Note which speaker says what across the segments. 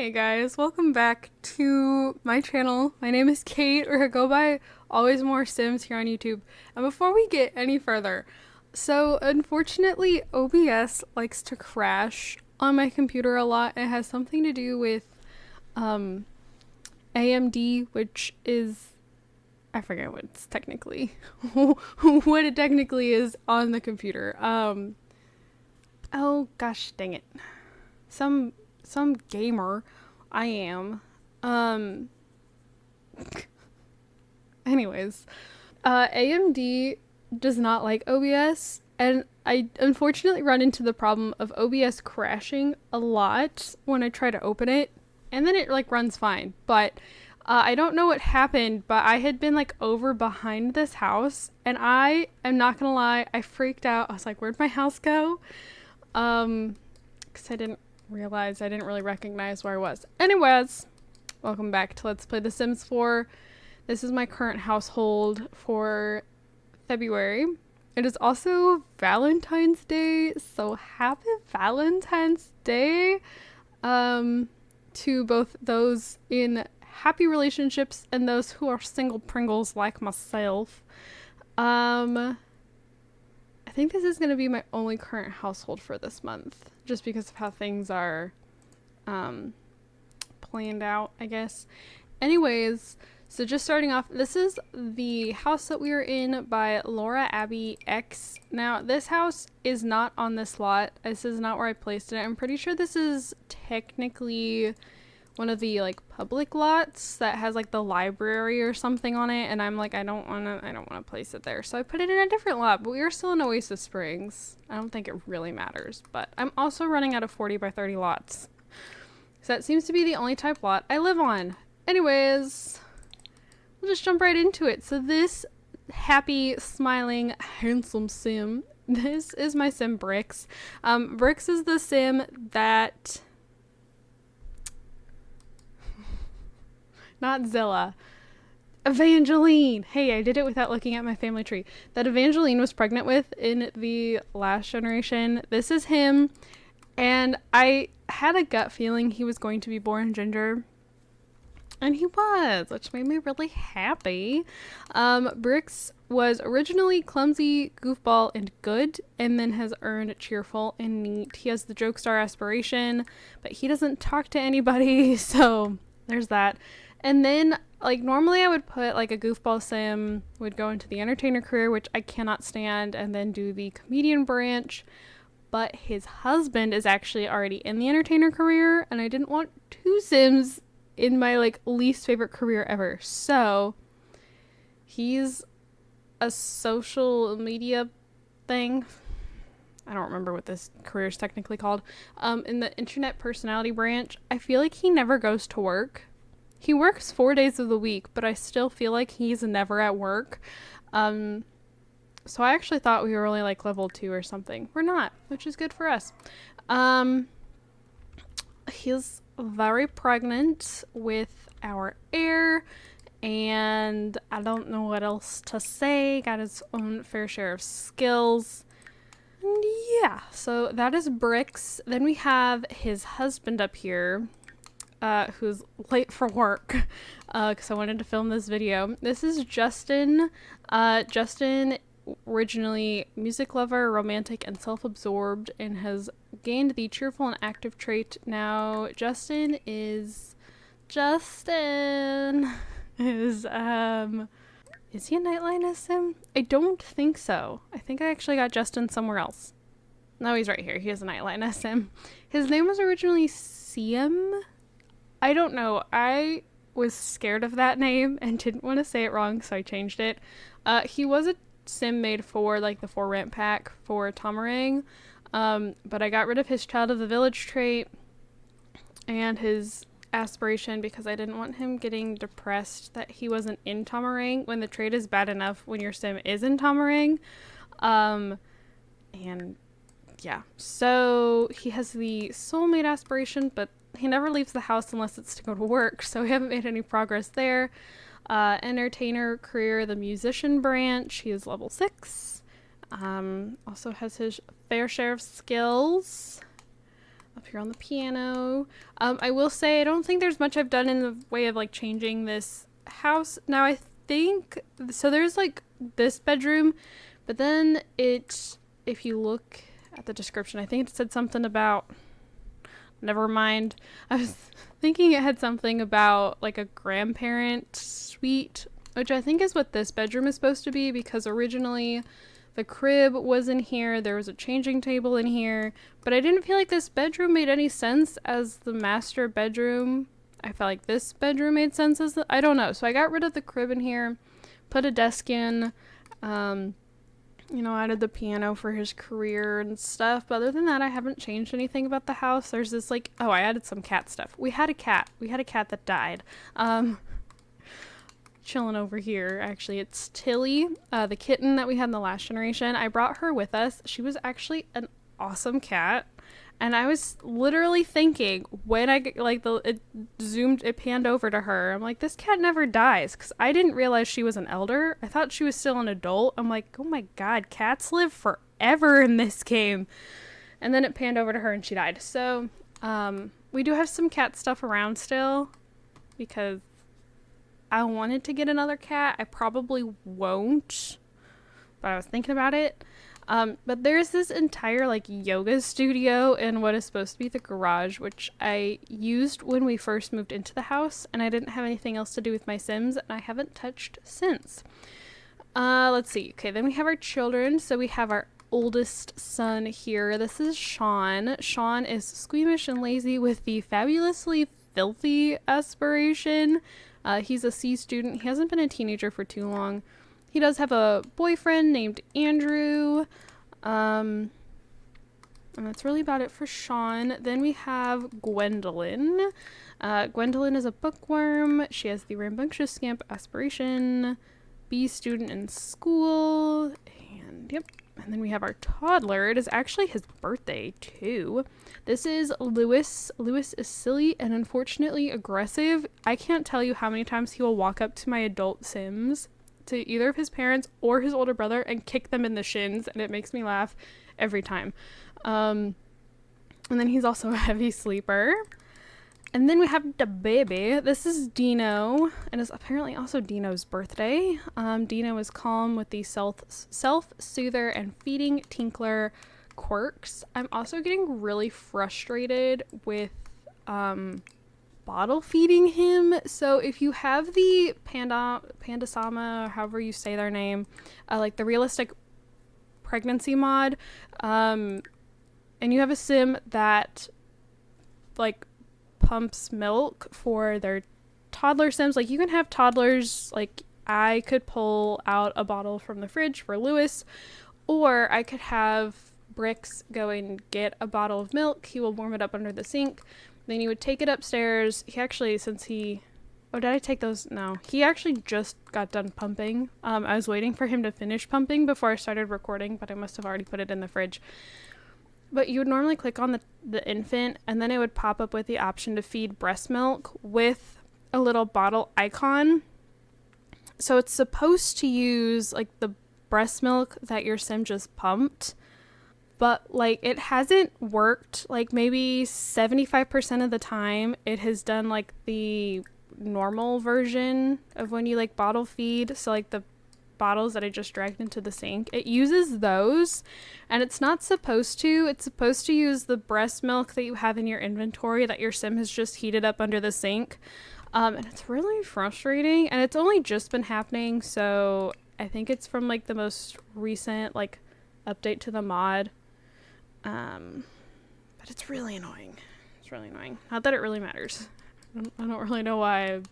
Speaker 1: Hey guys, welcome back to my channel. My name is Kate, or I go by AlwaysMoreSims here on YouTube. And before we get any further, so unfortunately OBS likes to crash on my computer a lot. It has something to do with AMD, which is, I forget what it's technically, what it technically is on the computer. Oh gosh dang it. Some gamer I am. Anyways, AMD does not like OBS, and I unfortunately run into the problem of OBS crashing a lot when I try to open it, and then it like runs fine. But I don't know what happened, but I had been like over behind this house, and I am not gonna lie, I freaked out. I was like, where'd my house go? Because I didn't really recognize where I was. Anyways, welcome back to Let's Play The Sims 4. This is my current household for February. It is also Valentine's Day, so happy Valentine's Day to both those in happy relationships and those who are single Pringles like myself. I think this is going to be my only current household for this month, just because of how things are planned out, I guess. Anyways, so just starting off, this is the house that we are in by Laura Abby X. Now, this house is not on this lot. This is not where I placed it. I'm pretty sure this is technically one of the like public lots that has like the library or something on it, and I'm like, I don't want to place it there, so I put it in a different lot. But we are still in Oasis Springs. I don't think it really matters, but I'm also running out of 40 by 30 lots, so that seems to be the only type lot I live on. Anyways, we'll just jump right into it. So this happy, smiling, handsome sim, this is my sim Bricks. Bricks is the sim that, not Zilla, Evangeline. Hey, I did it without looking at my family tree. That Evangeline was pregnant with in the last generation. This is him, and I had a gut feeling he was going to be born ginger, and he was, which made me really happy. Bricks was originally clumsy, goofball, and good, and then has earned cheerful and neat. He has the jokestar aspiration, but he doesn't talk to anybody, so there's that. And then, like, normally I would put, like, a goofball sim would go into the entertainer career, which I cannot stand, and then do the comedian branch. But his husband is actually already in the entertainer career, and I didn't want two sims in my, like, least favorite career ever. So, he's a social media thing. I don't remember what this career is technically called. In the internet personality branch, I feel like he never goes to work. He works 4 days of the week, but I still feel like he's never at work. So I actually thought we were only like level 2 or something. We're not, which is good for us. He's very pregnant with our heir, and I don't know what else to say. Got his own fair share of skills. And yeah, so that is Bricks. Then we have his husband up here, who's late for work, because I wanted to film this video. This is Justin. Justin, originally music lover, romantic, and self-absorbed, and has gained the cheerful and active trait. Now, Justin is he a Nightline sim? I don't think so. I think I actually got Justin somewhere else. No, he's right here. He is a Nightline sim. His name was originally Siem. I don't know. I was scared of that name and didn't want to say it wrong, so I changed it. He was a sim made for like the 4 ramp pack for Tomarang, but I got rid of his Child of the Village trait and his aspiration because I didn't want him getting depressed that he wasn't in Tomarang when the trait is bad enough when your sim is in Tomarang. And yeah, so he has the soulmate aspiration, but he never leaves the house unless it's to go to work, so we haven't made any progress there. Entertainer career, the musician branch, he is level 6. Also has his fair share of skills. up here on the piano. I will say I don't think there's much I've done in the way of like changing this house. Now I think, so there's like this bedroom, but then if you look at the description, I think it said something about, never mind. I was thinking it had something about like a grandparent suite, which I think is what this bedroom is supposed to be, because originally the crib was in here, there was a changing table in here, but I didn't feel like this bedroom made any sense as the master bedroom. I felt like this bedroom made sense as I don't know. So I got rid of the crib in here, put a desk in, you know, added the piano for his career and stuff. But other than that, I haven't changed anything about the house. There's this like, oh, I added some cat stuff. We had a cat that died. Chilling over here, actually. It's Tilly, the kitten that we had in the last generation. I brought her with us. She was actually an awesome cat. And I was literally thinking when it panned over to her, I'm like, this cat never dies, because I didn't realize she was an elder. I thought she was still an adult. I'm like, oh my god, cats live forever in this game. And then it panned over to her and she died. So we do have some cat stuff around still, because I wanted to get another cat. I probably won't, but I was thinking about it. But there's this entire like yoga studio in what is supposed to be the garage, which I used when we first moved into the house, and I didn't have anything else to do with my Sims, and I haven't touched since. Let's see. Okay, then we have our children. So we have our oldest son here. This is Sean. Sean is squeamish and lazy with the fabulously filthy aspiration. He's a C student. He hasn't been a teenager for too long. He does have a boyfriend named Andrew. And that's really about it for Sean. Then we have Gwendolyn. Gwendolyn is a bookworm. She has the rambunctious scamp aspiration. B student in school. And yep. And then we have our toddler. It is actually his birthday too. This is Lewis. Lewis is silly and unfortunately aggressive. I can't tell you how many times he will walk up to my adult Sims, to either of his parents or his older brother, and kick them in the shins, and it makes me laugh every time. And then he's also a heavy sleeper. And then we have the baby. This is Dino, and it's apparently also Dino's birthday. Dino is calm with the self-soother and feeding tinkler quirks. I'm also getting really frustrated with bottle feeding him. So if you have the Pandasama, however you say their name, like the realistic pregnancy mod, and you have a sim that like pumps milk for their toddler Sims, like you can have toddlers, like I could pull out a bottle from the fridge for Lewis, or I could have Bricks go and get a bottle of milk. He will warm it up under the sink. Then you would take it upstairs. He actually, oh, did I take those? No. He actually just got done pumping. I was waiting for him to finish pumping before I started recording, but I must have already put it in the fridge. But you would normally click on the infant, and then it would pop up with the option to feed breast milk with a little bottle icon. So it's supposed to use like the breast milk that your sim just pumped, but like it hasn't worked. Like maybe 75% of the time it has done like the normal version of when you like bottle feed. So like the bottles that I just dragged into the sink, it uses those, and it's not supposed to. It's supposed to use the breast milk that you have in your inventory that your sim has just heated up under the sink. And it's really frustrating, and it's only just been happening, so I think it's from like the most recent like update to the mod. But it's really annoying. It's really annoying. Not that it really matters. I don't really know why'd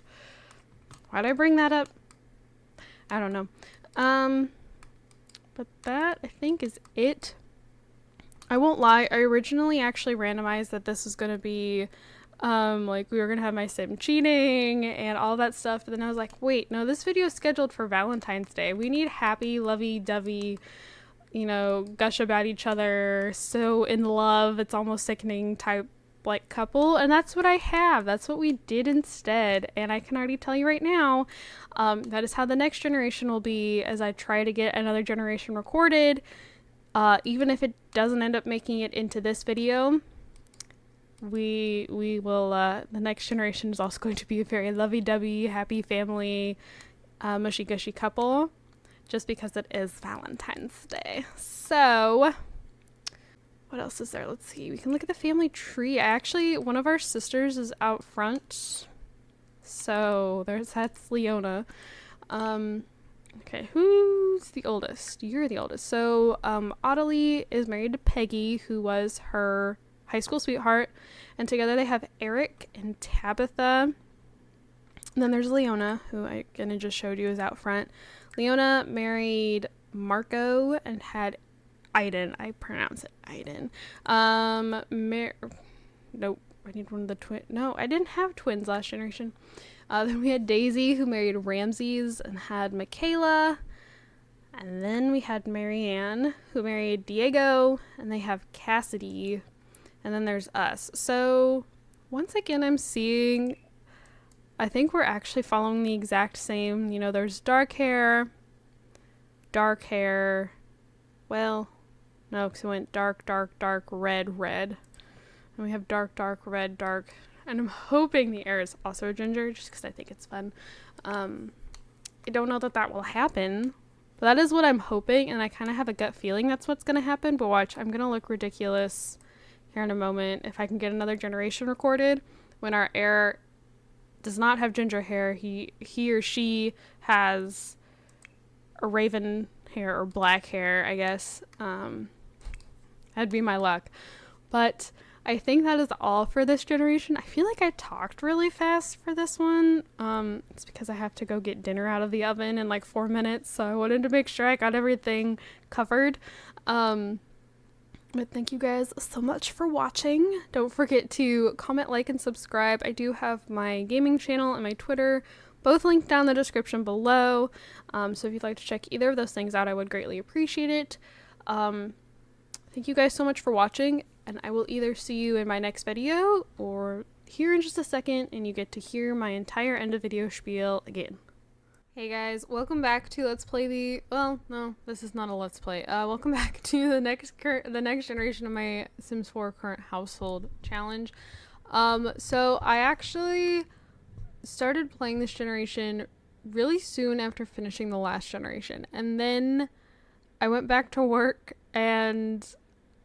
Speaker 1: I bring that up? I don't know. But that I think is it. I won't lie, I originally actually randomized that this was gonna be like we were gonna have my sim cheating and all that stuff, but then I was like, wait, no, this video is scheduled for Valentine's Day. We need happy, lovey-dovey, you know, gush about each other, so in love, it's almost sickening type like couple, and that's what I have. That's what we did instead, and I can already tell you right now, that is how the next generation will be as I try to get another generation recorded. Even if it doesn't end up making it into this video, we will, the next generation is also going to be a very lovey-dovey, happy family, mushy-gushy couple, just because it is Valentine's Day. So, what else is there? Let's see. We can look at the family tree. One of our sisters is out front. So, that's Leona. Okay, who's the oldest? You're the oldest. So, Audley is married to Peggy, who was her high school sweetheart, and together they have Eric and Tabitha. And then there's Leona, who I kinda just showed you is out front. Leona married Marco and had Aiden. I pronounce it Aiden. Nope, I need one of the twins. No, I didn't have twins last generation. Then we had Daisy, who married Ramses and had Michaela. And then we had Marianne, who married Diego, and they have Cassidy. And then there's us. So, once again, I think we're actually following the exact same, there's dark hair. Well, no, because it went dark, red. And we have dark, red, dark. And I'm hoping the heir is also a ginger, just because I think it's fun. I don't know that will happen, but that is what I'm hoping, and I kind of have a gut feeling that's what's going to happen. But watch, I'm going to look ridiculous here in a moment if I can get another generation recorded when our heir does not have ginger hair. He or she has a raven hair or black hair, I guess. That'd be my luck. But I think that is all for this generation. I feel like I talked really fast for this one. It's because I have to go get dinner out of the oven in like 4 minutes, so I wanted to make sure I got everything covered. But thank you guys so much for watching. Don't forget to comment, like, and subscribe. I do have my gaming channel and my Twitter, both linked down in the description below. So if you'd like to check either of those things out, I would greatly appreciate it. Thank you guys so much for watching, and I will either see you in my next video or here in just a second, and you get to hear my entire end of video spiel again. Hey guys, welcome back to Let's Play well, no, this is not a Let's Play. Welcome back to the next generation of my Sims 4 current household challenge. So I actually started playing this generation really soon after finishing the last generation, and then I went back to work, and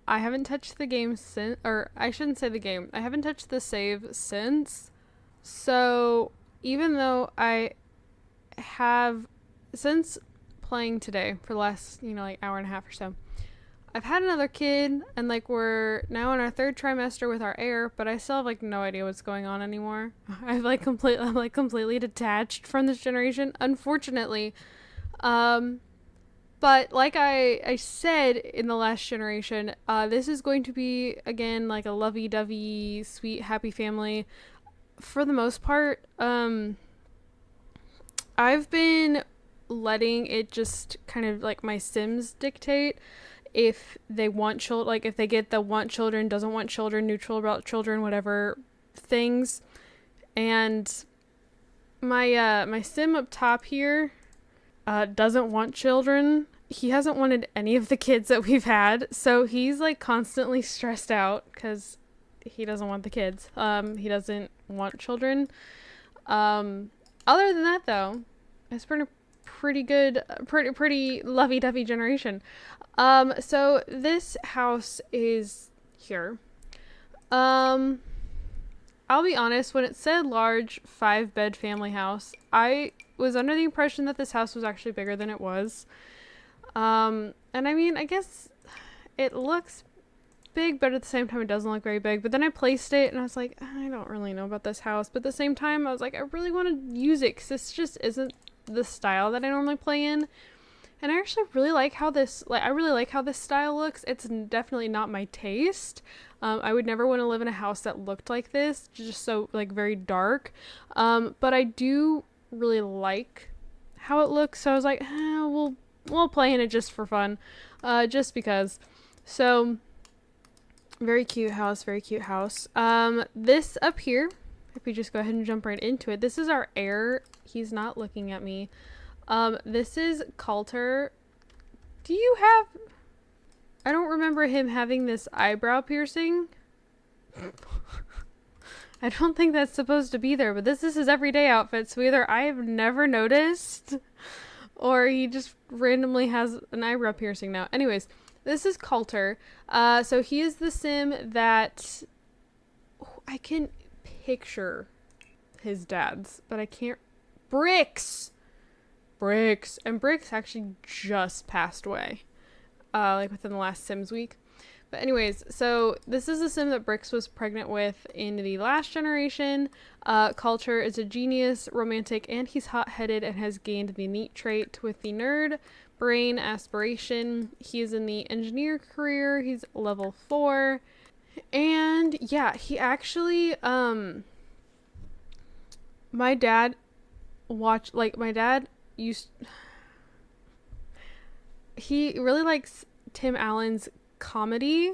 Speaker 1: I haven't touched the game since, or I shouldn't say the game, I haven't touched the save since. So even though I have, since playing today for the last, like hour and a half or so, I've had another kid, and like we're now in our 3rd trimester with our heir, but I still have like no idea what's going on anymore. I'm completely detached from this generation, unfortunately. But like I said in the last generation, this is going to be, again, like a lovey-dovey, sweet, happy family. For the most part, I've been letting it just kind of like my Sims dictate if they want children, like if they get the want children, doesn't want children, neutral about children, whatever things. And my Sim up top here doesn't want children. He hasn't wanted any of the kids that we've had, so he's like constantly stressed out because he doesn't want the kids. He doesn't want children. Other than that, though, it's been a pretty good, pretty lovey-dovey generation. So this house is here. I'll be honest, when it said large 5-bed family house, I was under the impression that this house was actually bigger than it was. And I mean, I guess it looks big, but at the same time it doesn't look very big. But then I placed it and I was like, I don't really know about this house. But at the same time, I was like, I really want to use it because this just isn't the style that I normally play in. And I actually really like how this, I really like how this style looks. It's definitely not my taste. I would never want to live in a house that looked like this, just so very dark. But I do really like how it looks. So I was like, we'll play in it just for fun, just because. So very cute house, very cute house. This up here, if we just go ahead and jump right into it, this is our heir. He's not looking at me. This is Coulter. Do you have, I don't remember him having this eyebrow piercing. I don't think that's supposed to be there, but this is his everyday outfit, so either I have never noticed or he just randomly has an eyebrow piercing now. Anyways, this is Coulter. So he is the sim that I can picture his dad's, but I can't. Bricks! And Bricks actually just passed away, like within the last Sims week. But anyways, so this is a sim that Bricks was pregnant with in the last generation. Coulter is a genius, romantic, and he's hot-headed and has gained the neat trait with the nerd brain aspiration. He is in the engineer career. He's level 4. And yeah, he actually, my dad he really likes Tim Allen's comedy,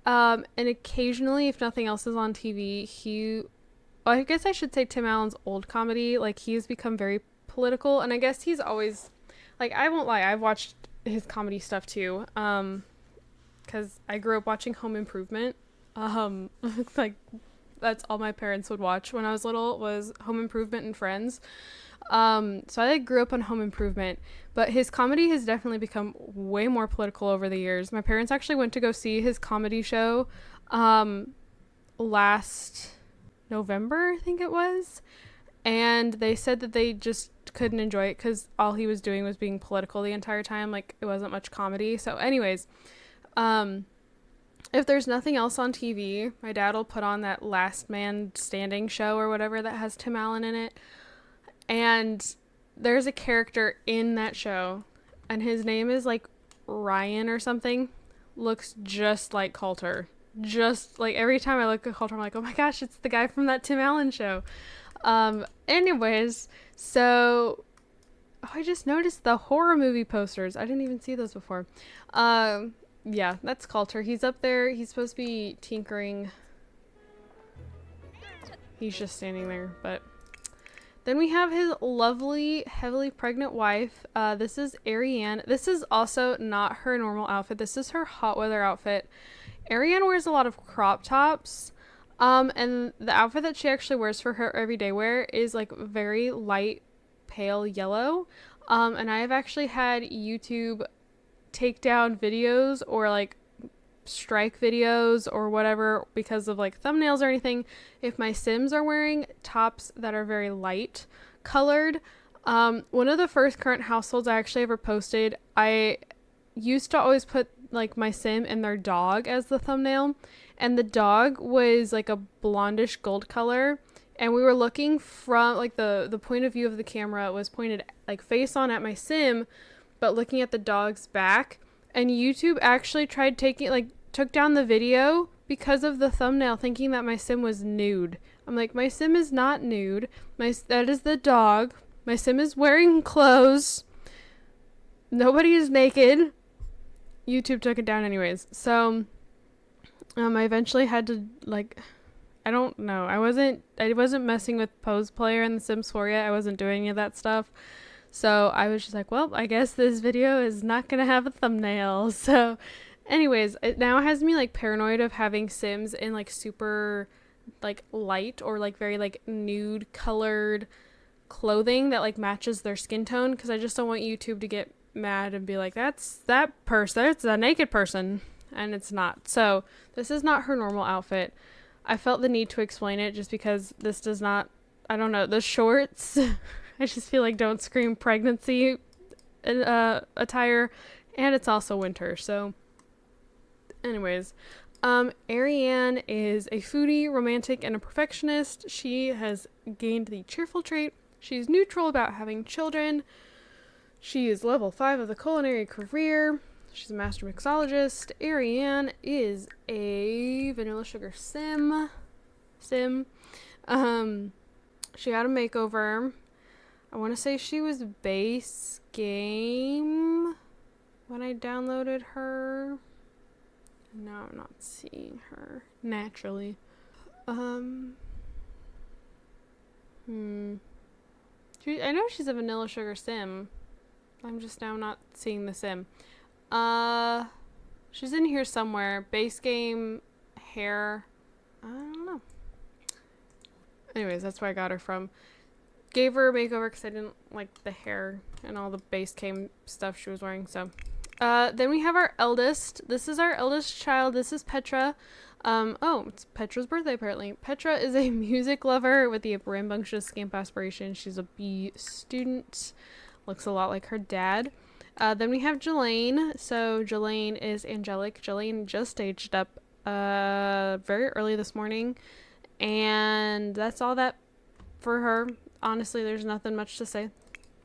Speaker 1: and occasionally, if nothing else is on TV, I guess I should say Tim Allen's old comedy, like he's become very political, and I guess he's always, like, I won't lie, I've watched his comedy stuff too, because I grew up watching Home Improvement, like, that's all my parents would watch when I was little, was Home Improvement and Friends. So I grew up on Home Improvement, but his comedy has definitely become way more political over the years. My parents actually went to go see his comedy show last November, I think it was, and they said that they just couldn't enjoy it because all he was doing was being political the entire time. Like, it wasn't much comedy. So anyways, if there's nothing else on TV, my dad will put on that Last Man Standing show or whatever that has Tim Allen in it. And there's a character in that show, and his name is like Ryan or something. Looks just like Coulter. Just like every time I look at Coulter, I'm like, oh my gosh, it's the guy from that Tim Allen show. Anyways, so I just noticed the horror movie posters. I didn't even see those before. Yeah, that's Coulter. He's up there. He's supposed to be tinkering. He's just standing there, but then we have his lovely, heavily pregnant wife. This is Ariane. This is also not her normal outfit. This is her hot weather outfit. Ariane wears a lot of crop tops. And the outfit that she actually wears for her everyday wear is like very light, pale yellow. And I have actually had YouTube take down videos or like strike videos or whatever because of like thumbnails or anything if my Sims are wearing tops that are very light colored. One of the first current households I actually ever posted, I used to always put like my Sim and their dog as the thumbnail, and the dog was like a blondish gold color, and we were looking from like the point of view of the camera was pointed like face on at my Sim but looking at the dog's back, and YouTube actually took down the video because of the thumbnail, thinking that my Sim was nude. I'm like, my Sim is not nude. That is the dog. My Sim is wearing clothes. Nobody is naked. YouTube took it down anyways. So, I eventually had to, like, I don't know. I wasn't messing with Pose Player in The Sims 4 yet. I wasn't doing any of that stuff. So I was just like, well, I guess this video is not going to have a thumbnail. So anyways, it now has me like paranoid of having Sims in like super like light or like very like nude colored clothing that like matches their skin tone, because I just don't want YouTube to get mad and be like, that's that person, it's a naked person, and it's not. So this is not her normal outfit. I felt the need to explain it just because this does not, I don't know, the shorts I just feel like don't scream pregnancy attire, and it's also winter. So anyways, Ariane is a foodie, romantic, and a perfectionist. She has gained the cheerful trait. She's neutral about having children. She is level 5 of the culinary career. She's a master mixologist. Ariane is a vanilla sugar sim. She got a makeover. I want to say she was base game when I downloaded her. No, I'm not seeing her naturally. I know she's a vanilla sugar sim. I'm just now not seeing the sim. She's in here somewhere. Base game, hair. I don't know. anyways, that's where I got her from. Gave her a makeover because I didn't like the hair and all the base came stuff she was wearing. So then we have our eldest. This is our eldest child. This is Petra. Oh, it's Petra's birthday apparently. Petra is a music lover with the rambunctious scamp aspiration. She's a B student. Looks a lot like her dad. Then we have Jelaine. So Jelaine is angelic. Jelaine just aged up very early this morning. And that's all that for her. Honestly, there's nothing much to say.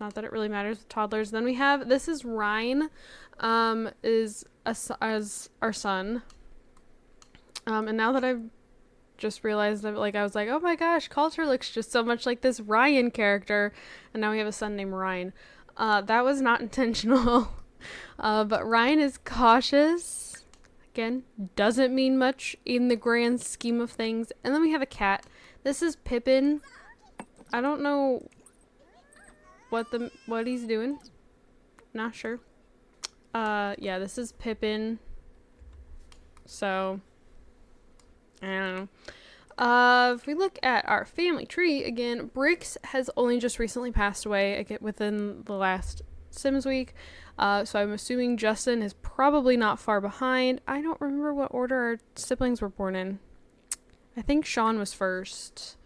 Speaker 1: Not that it really matters with toddlers. Then we have, this is Ryan, as our son. And now that I've just realized that, like, I was like, oh my gosh, Coulter looks just so much like this Ryan character. And now we have a son named Ryan. That was not intentional. But Ryan is cautious. Again, doesn't mean much in the grand scheme of things. And then we have a cat. This is Pippin. I don't know what he's doing. Not sure. Yeah, this is Pippin. So, I don't know. If we look at our family tree, again, Brix has only just recently passed away again within the last Sims week. So I'm assuming Justin is probably not far behind. I don't remember what order our siblings were born in. I think Sean was first.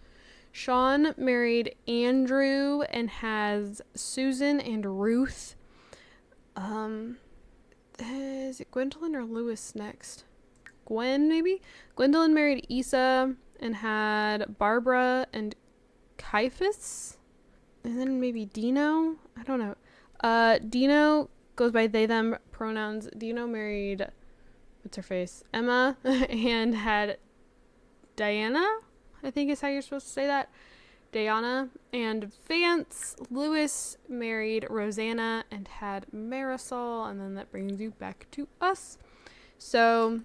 Speaker 1: Sean married Andrew and has Susan and Ruth. Is it Gwendolyn or Lewis next? Gwen, maybe? Gwendolyn married Issa and had Barbara and Caiaphas. And then maybe Dino? I don't know. Dino goes by they, them pronouns. Dino married, what's her face? Emma and had Diana, I think is how you're supposed to say that. Diana. And Vance Lewis married Rosanna and had Marisol. And then that brings you back to us. So,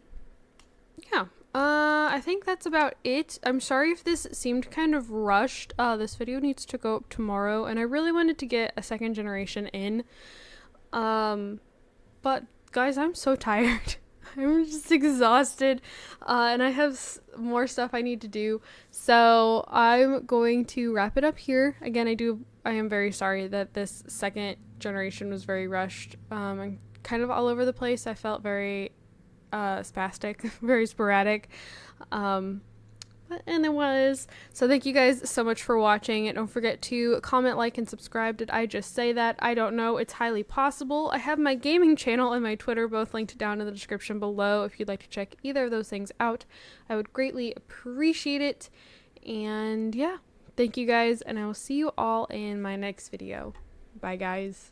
Speaker 1: yeah. I think that's about it. I'm sorry if this seemed kind of rushed. This video needs to go up tomorrow. And I really wanted to get a second generation in. But guys, I'm so tired. I'm just exhausted, and I have more stuff I need to do, so I'm going to wrap it up here. Again, I am very sorry that this second generation was very rushed. I'm kind of all over the place. I felt very spastic, very sporadic, and it was. So thank you guys so much for watching, and don't forget to comment, like, and subscribe. Did I just say that? I don't know. It's highly possible. I have my gaming channel and my Twitter both linked down in the description below if you'd like to check either of those things out. I would greatly appreciate it. And yeah, thank you guys, and I will see you all in my next video. Bye guys.